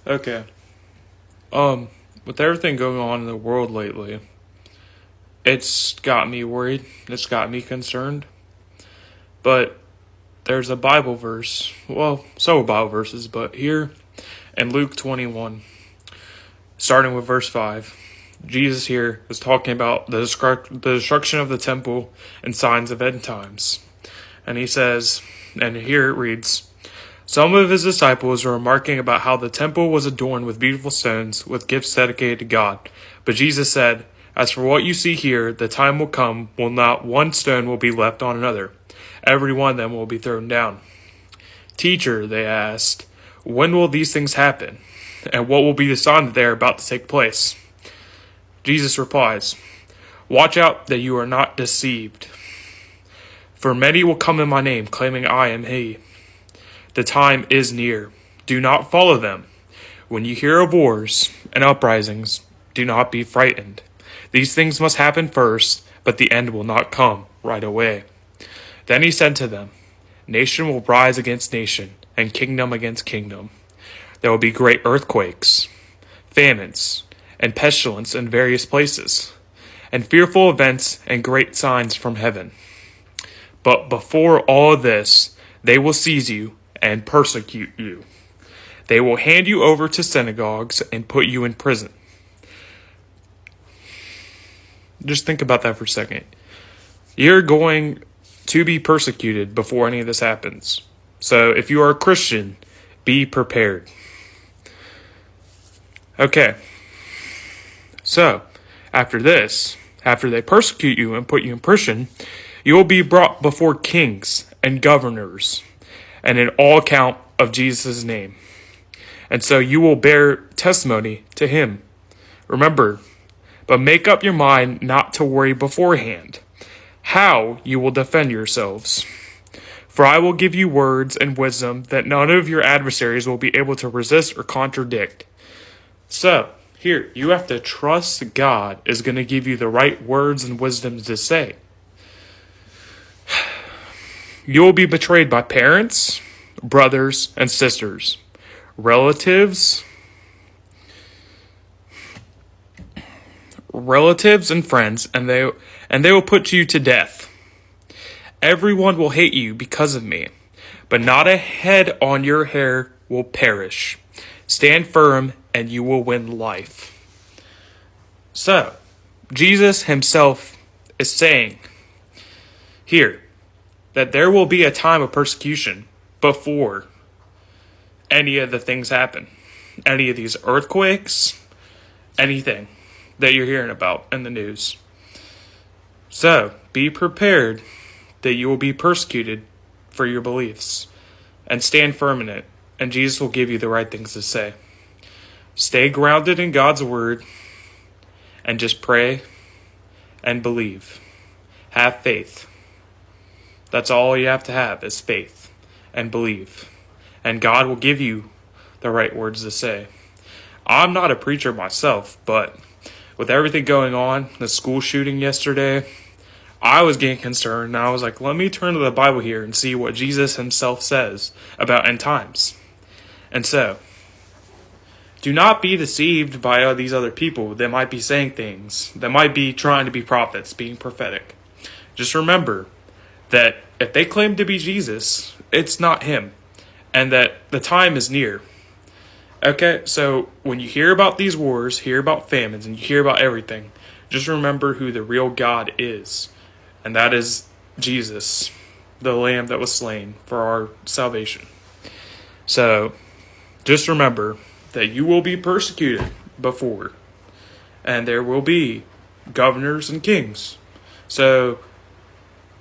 Okay. With everything going on in the world lately, it's got me worried. It's got me concerned. But there's a Bible verse. Well, several Bible verses, but here in Luke 21, starting with verse 5, Jesus here is talking about the destruction of the temple and signs of end times. And he says, and here it reads, some of his disciples were remarking about how the temple was adorned with beautiful stones, with gifts dedicated to God. But Jesus said, as for what you see here, the time will come when not one stone will be left on another. Every one of them will be thrown down. Teacher, they asked, when will these things happen? And what will be the sign that they are about to take place? Jesus replies, watch out that you are not deceived. For many will come in my name, claiming I am he. The time is near. Do not follow them. When you hear of wars and uprisings, do not be frightened. These things must happen first, but the end will not come right away. Then he said to them, nation will rise against nation, and kingdom against kingdom. There will be great earthquakes, famines, and pestilence in various places, and fearful events and great signs from heaven. But before all this, they will seize you and persecute you. They will hand you over to synagogues and put you in prison. Just think about that for a second. You're going to be persecuted before any of this happens. So if you are a Christian, be prepared. Okay. So, after this, after they persecute you and put you in prison, you will be brought before kings and governors, and in all account of Jesus' name. And so you will bear testimony to him. Remember, but make up your mind not to worry beforehand how you will defend yourselves. For I will give you words and wisdom that none of your adversaries will be able to resist or contradict. So, here, you have to trust God is going to give you the right words and wisdom to say. You will be betrayed by parents, brothers, and sisters, relatives and friends, and they will put you to death. Everyone will hate you because of me, but not a head on your hair will perish. Stand firm, and you will win life. So, Jesus himself is saying here that there will be a time of persecution before any of the things happen. Any of these earthquakes, anything that you're hearing about in the news. So, be prepared that you will be persecuted for your beliefs, and stand firm in it, and Jesus will give you the right things to say. Stay grounded in God's word, and just pray and believe. Have faith. That's all you have to have is faith and believe. And God will give you the right words to say. I'm not a preacher myself, but with everything going on, the school shooting yesterday, I was getting concerned, and I was like, let me turn to the Bible here and see what Jesus himself says about end times. And so, do not be deceived by these other people that might be saying things, that might be trying to be prophets, being prophetic. Just remember that if they claim to be Jesus, it's not him, and that the time is near. Okay, so when you hear about these wars, hear about famines, and you hear about everything, just remember who the real God is, and that is Jesus, the Lamb that was slain for our salvation. So, just remember that you will be persecuted before, and there will be governors and kings. So,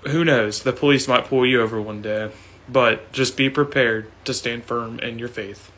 who knows, the police might pull you over one day, but just be prepared to stand firm in your faith.